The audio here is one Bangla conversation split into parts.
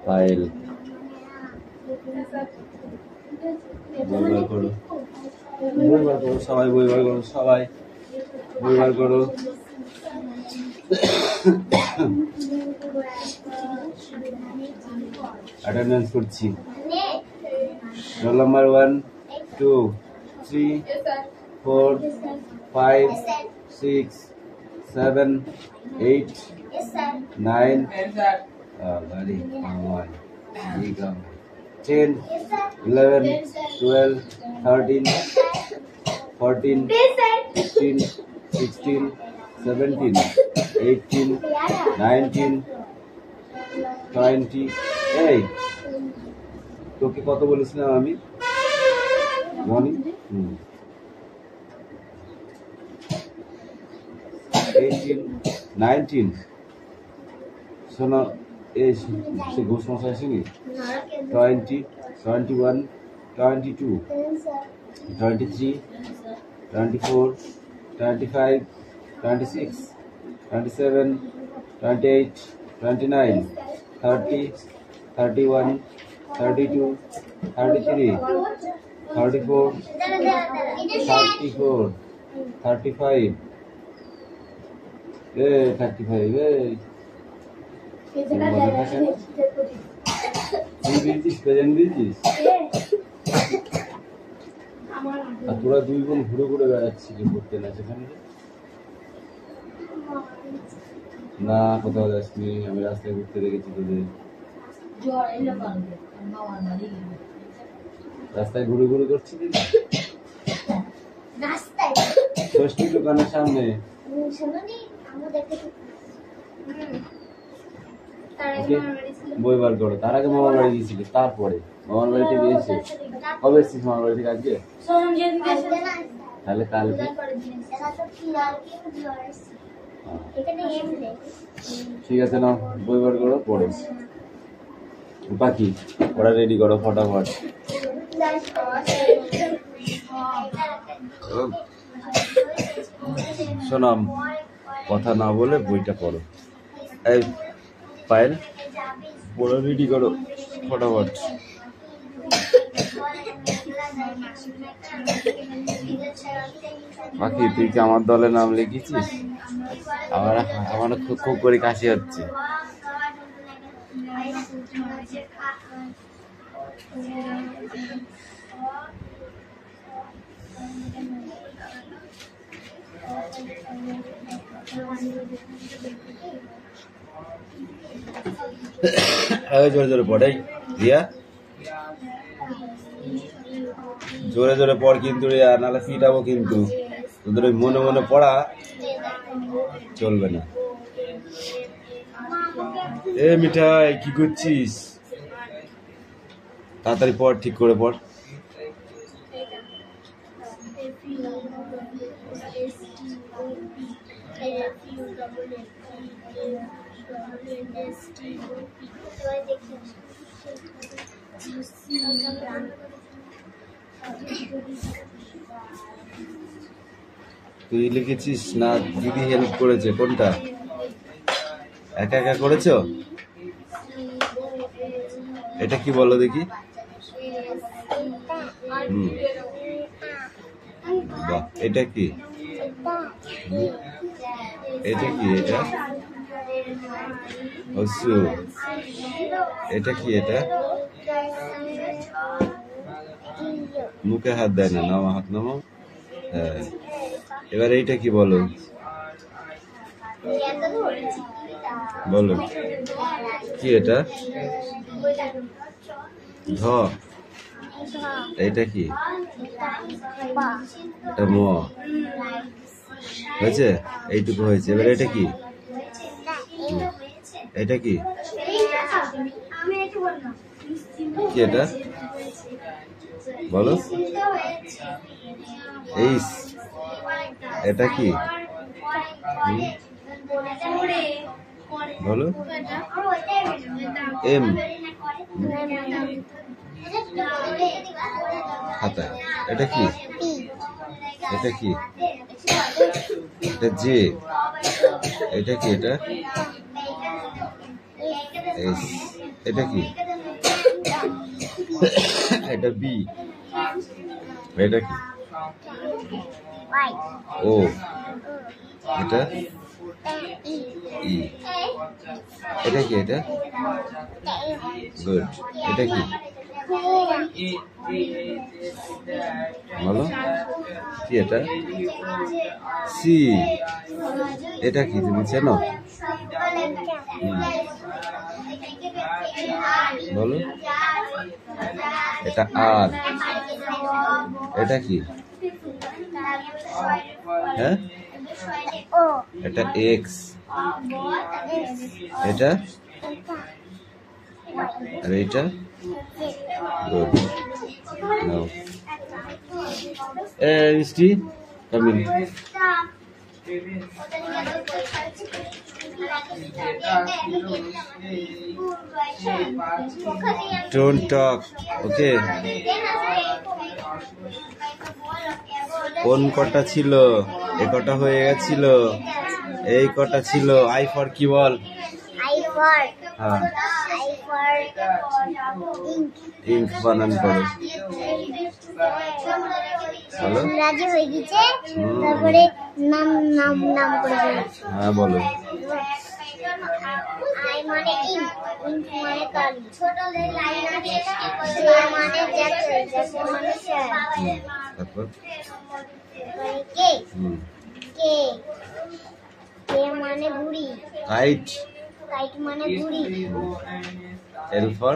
ফাইল বই বার করো, সবাই বই বার করো, সবাই বই বার করো। অ্যাটেন্ডেন্স করছি। Roll number 1 2 3 4 5 6 7 8 9 10 11 12 13 14 15 16 17 18 19 20। এই তোকে কত বলেছিলাম আমি? 18 19 শোনো, এই সে ঘুষ মশাই আসেনি। 20 21 22 23 24 25 26 27 28 29 30 31 32 33 34 34 35 35 প্রেজেন্ট দিয়েছিস? আর তোরা দুই বোন ঘুরে ঘুরে বেড়াচ্ছিলি ঘুরতে না সেখানে? না, কোথাও যাসনি, আমি রাস্তায় ঘুরতে দেখেছি তোদের। রাস্তায় ঘুরে ঘুরে করছিলি ষষ্ঠী দোকানের সামনে। বই বার করো। তার আগে মামার বাড়ি গিয়েছিলি, তারপরে মামার বাড়িতে গিয়েছি। কবে এসেছিস মামার বাড়ি থেকে? আজকে? তাহলে কালকে। ঠিক আছে, না বই বার করো, পড়ো। বাকি ওরা রেডি করো ফটাফট। শোনাম, কথা না বলে বইটা পড়ো। এই পায়েল, পড়া রেডি করো ফটাফট। বাকি তুই কি আমার দলে নাম লিখেছিস? আমার খুব খুব করে কাশি হচ্ছে। জোরে জোরে পড়ে রিয়া, জোরে জোরে পড় কিন্তু রিয়া, নাহলে ফিটাবো কিন্তু। তোদের ওই মনে মনে পড়া চলবে না। এ মিঠাই, কি করছিস? তাড়াতাড়ি পড়, ঠিক করে পড়। তুই লিখেছিস না দিদি হেল্প করেছে? কোনটা? একা একা করেছো? এটা কি বলো দেখি? বাহ, এটা কি? এটা কি? এটা অসু। এটা কি? এটা মুখে হাত দেয় না, নামা হাত নামো। হ্যাঁ, এবার এইটা কি বলো? বলো কি এটা? ধ। এইটা কি? এটা ম হয়েছে, এইটুকু হয়েছে। এবার এটা কি? এটা কি? কি এটা বলো? এইস। এটা কি বলো? এম। খাতায়। এটা কি? এটা কি? এটা জে। এটা কি? এটা এস। এটা কি? এটা বি। এটা কি? ও। এটা ই। এটা কি? এটা গুড। এটা কি? বলো কি? এটা সি। এটা কি তুমি চেনো? বলো। এটা আর। এটা কি? হ্যাঁ, এটা এক্স। এটা আর এটা গুড। নাও মিষ্টি কামিং। Don't talk. Okay. কোন কটা ছিল? এ কটা হয়ে গেছিল। এই কটা ছিল। আই ফর কি বল? আই ফর হ্যাঁ, ইঙ্ক। ইঙ্ক বানান করো। বলো। রাজি হয়ে গেছে। তারপরে নাম নাম নাম করে বলছি। হ্যাঁ বলো। আই মানে ইঙ্ক, ইঙ্ক মানে কালি। লাইন আছে। জে মানে জ্যাকেট, জ্যাকেট মানে শার্ট। তারপর কে কে কে মানে ঘুড়ি। কাইট। কাইট মানে ঘুড়ি। L for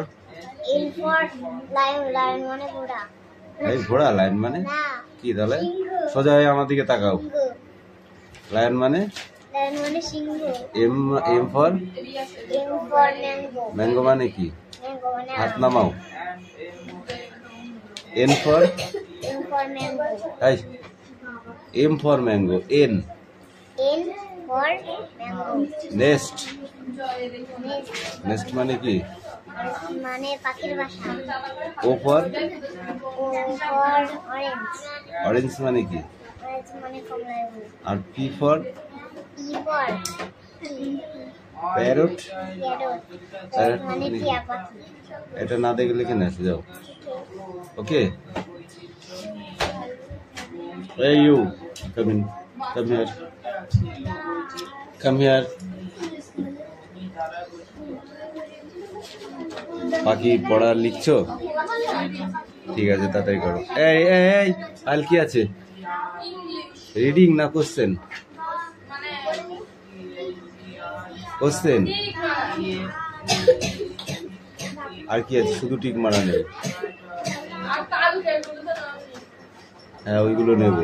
L for lion, lion মানে ঘোড়া। এই ঘোড়া। লাইন মানে না, কি? তাহলে সোজা হয়ে আমার দিকে তাকাও। সিংহ। লায়ন মানে লায়ন মানে সিংহ। M. M for M for mango. Mango মানে কি? ম্যাঙ্গো মানে হাত নামাও। N for M for mango. এই M for mango. N N for mango. Nest. Next nest মানে কি? মানে পাখির বাসা। O for O for orange. Orange মানে কি? অরেঞ্জ মানে কমলা লেবু। আর P for E for parrot. Parrot. Parrot মানে মানে কি? টিয়া পাখি। এটা না দেখলে কেন আসে যাও। ওকে। Hey you, come in, come here, come here. বাকি পড়া লিখছো? ঠিক আছে, তাড়াতাড়ি করো। এই এই এই কাল কি আছে? রিডিং না কোশ্চেন? কোশ্চেন। আর কি আছে? শুধু টিক মারা নেই। হ্যাঁ, ওইগুলো নেব।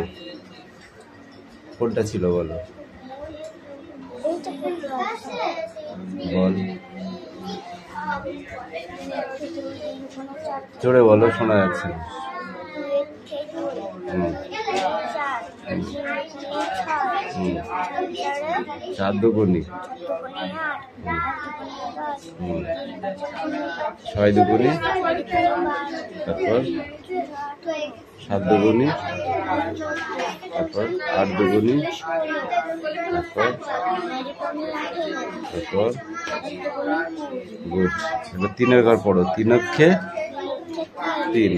কোনটা ছিল বলো? বল, জোরে বলো, শোনা যাচ্ছে না। চার দুগুনি, ছয় দুগুনি, তারপর সাত দুগুনি, তারপর আট দুগুনি, তারপর গুড। এবার তিনের ঘর পড়ো। তিন অক্ষে তিন,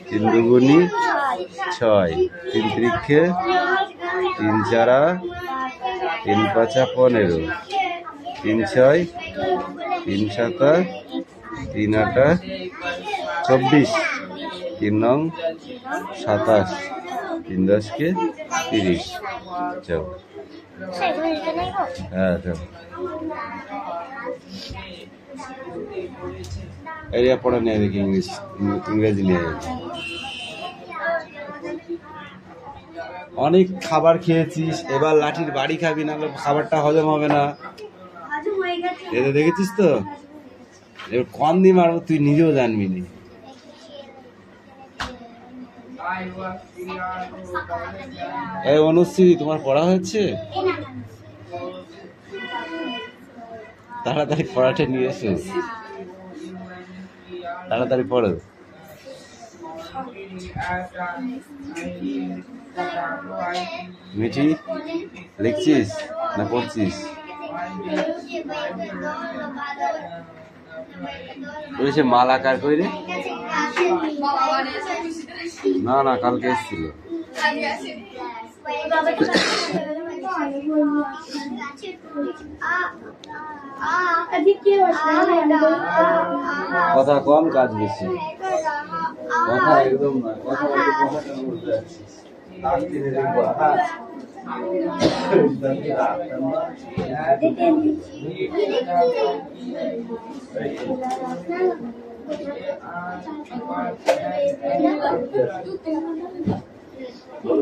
তিন দুগুনি ছয়, তিন ত্রিক্ষে তিন চারা, তিন পাঁচা 15, তিন ছয়, তিন সাতা, তিন আটা 24, তিন নং 27, তিন দশকে 30। চল, হ্যাঁ চল। এরিয়া পড়া নিয়ে দেখি, ইংরেজি নিয়ে। অনেক খাবার খেয়েছিস, এবার লাঠির বাড়ি খাবি, না খাবারটা হজম হবে না। এটা দেখেছিস তো? এবার কম দিয়ে মারবো, তুই নিজেও জানবি না। এই অনুশ্রী, তোমার পড়া হচ্ছে? তাড়াতাড়ি পড়াটা নিয়ে এসো। তাড়াতাড়ি পড়ো। মিঠি লিখছিস না পড়ছিস? বলেছে মাল আকার কইরে না না কালকে এসেছিল। কথা কম কাজ বেশি। কথা একদম না, কথা বলতে যাচ্ছিস।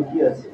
কি আছে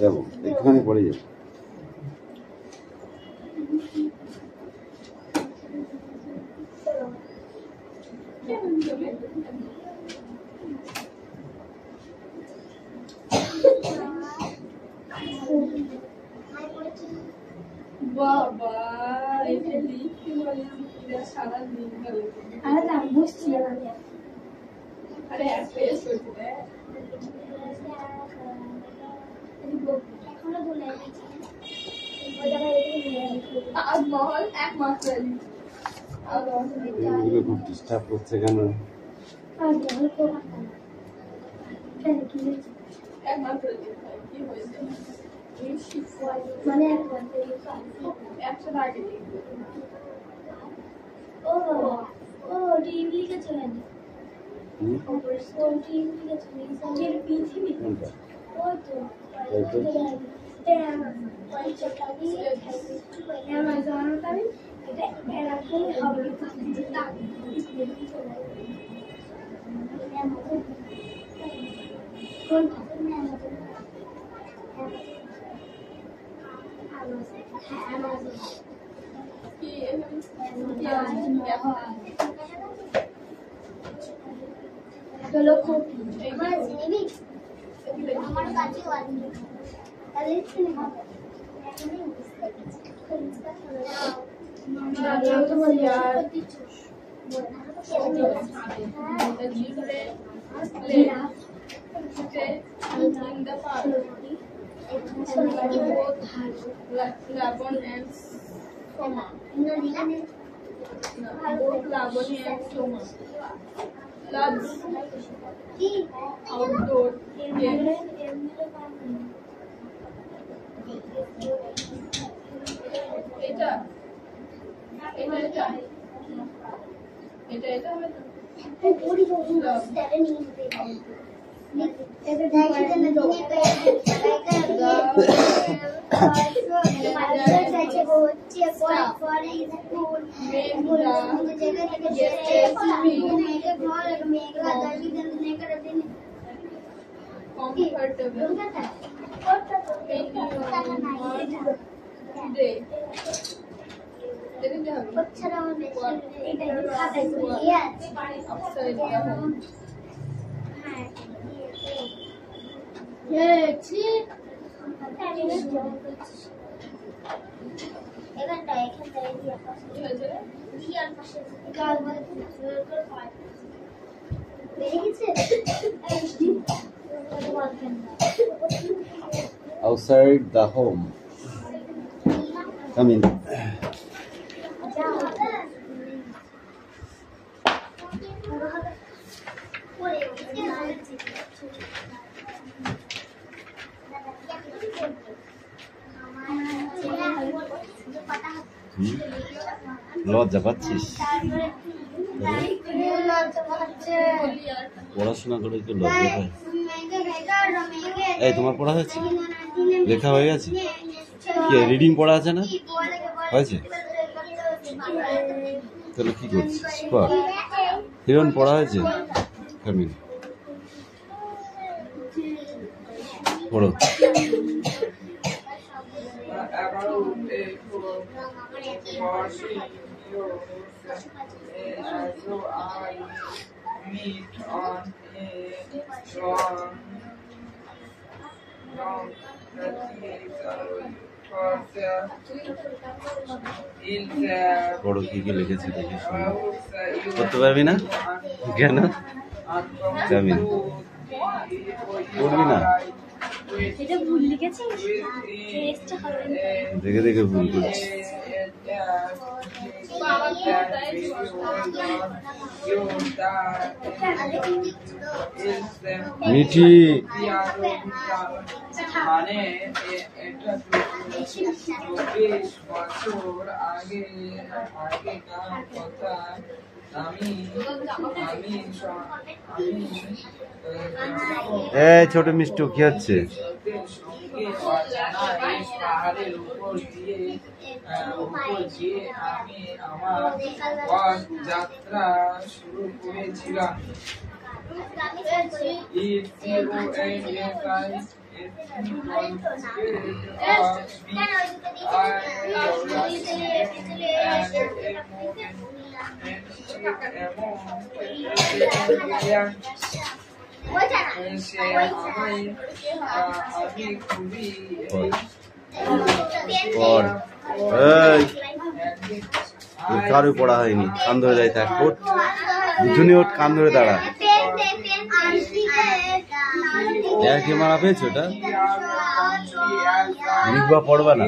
যাবো একটুখানি পরে যাবো। বাবা এটা লিখতে বলে সারা দিন গেল। আরে না বুঝছি না আরে ফেস করতে এখনো বলে আজ মহল এক মাস চলি এগুলো খুব ডিস্টার্ব করছে কেন? এক মাস চলি কি হয়েছে মানে 100 টাকা ও ও টিম লিখেছে মানে ও টিম লিখেছে নিজের পৃথিবী কোনটা? ও তো অ্যামাজন কারি এটা এরকম হবে কোনটা কি চলো খুব নিবি আমার কাছেও আছে তাহলে সিনেমা Loves outdoor games. এটা এটা এটা এটা এটা হবে তো पूरी सेवन comfortable day দেখতে হবে upside down কি হয়েছে রে Outside the home. Come in. লজ্জা পাচ্ছিস? পড়াশোনা করে একটু লজ্জা পাই। এই তোমার পড়া হয়েছে? লেখা হয়ে গেছে? কি রিডিং পড়া আছে না? হয়েছে? তাহলে কি করছিস? পড়। হিরণ পড়া হয়েছে? কামিন পড়ো। Meet on a long পড়ো কি কি লিখেছে দেখি শোনো। পড়তে পারবি না কেন? কামিন পড়বি না? এটা ভুল লিখেছিস? দেখে দেখে ভুল করছিস। মিঠি মানে এটা 24 বছর আগেকার কথা। এই ছোট মিষ্টু কি হচ্ছে? পাহাড়ের উপর দিয়ে আমি আমার পথ যাত্রা শুরু করেছিলাম। আমি খুবই কারো পড়া হয়নি, কান ধরে যাই থাক। ওঠ দুজনে ওঠ, কান ধরে দাঁড়া। কি মারা পেয়েছো ওটা? লিখবা পড়বা না?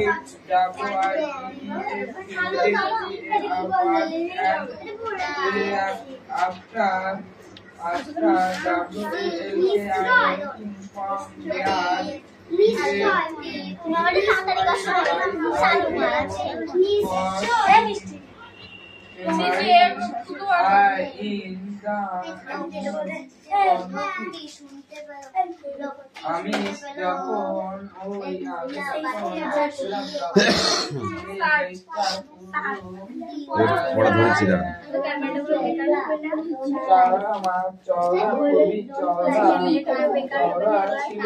আমি যখন ওই পড়া ধরেছি না। চড়া ছিল।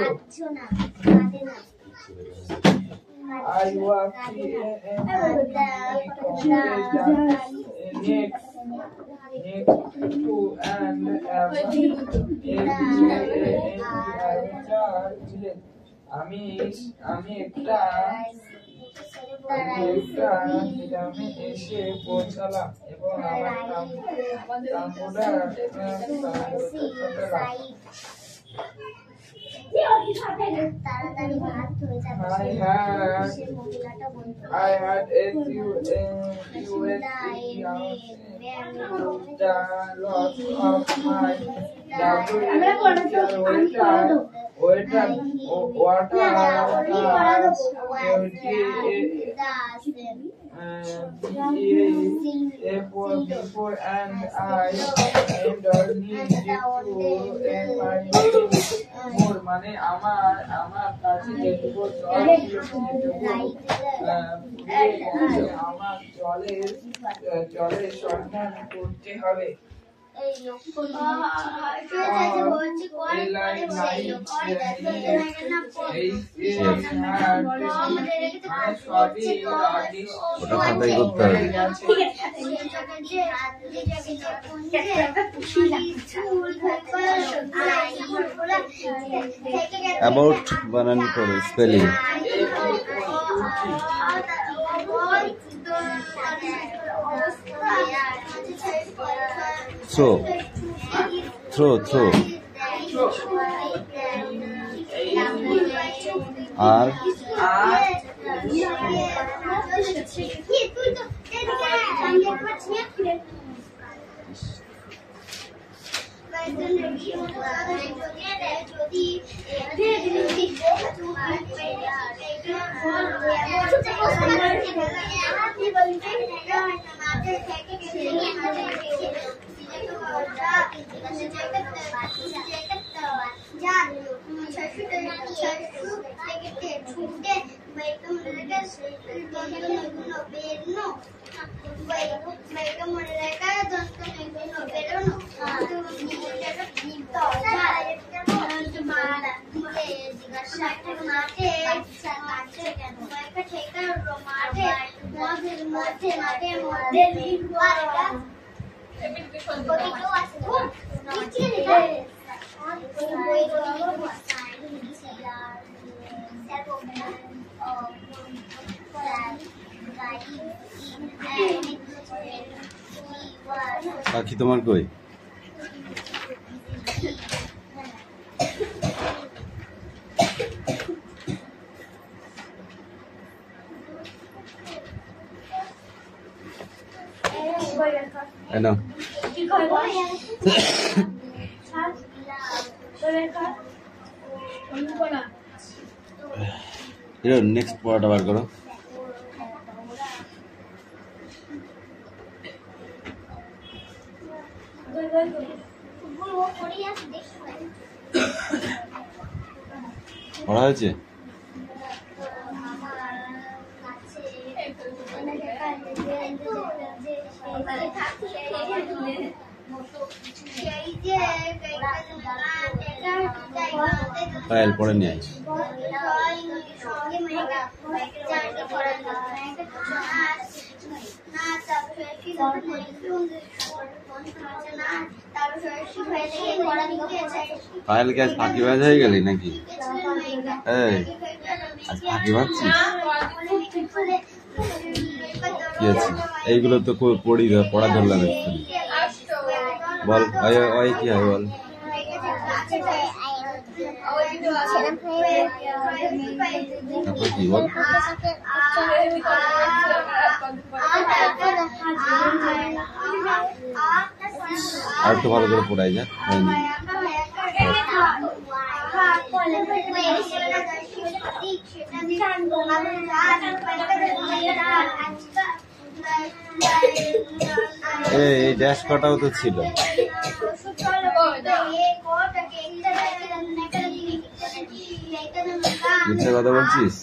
আমি একটা গ্রামে এসে পৌঁছালাম এবং আমার তাম্বুটা তাড়াতাড়ি ভাত হয়ে যাবে। I had a few the loss of my before and I more মানে আমার কাছে যেটুকু জল আমার জলের সন্ধান করতে হবে। ওটা খাতায় করতে হবে। অ্যাবাউট বানানি করো স্পেলিং। থ্রো আর পাখি তোমার কই? নেক্সট পড়াটা বার করো। পড়া হয়েছে? পায়েল পড়ে নিয়ে আয়। পায়েল কি আজ ফাঁকিবাজ হয়ে গেলি নাকি? আজ ফাঁকিবাজছিস? কি আছে এইগুলো তো পড়া ধরলাম এক্ষুনি। বল ওই কি হয় বল। তারপর কি বল? আর একটু ভালো করে পড়াই যা। এই ড্যাশ কটাও তো ছিল। মিথ্যা কথা বলছিস?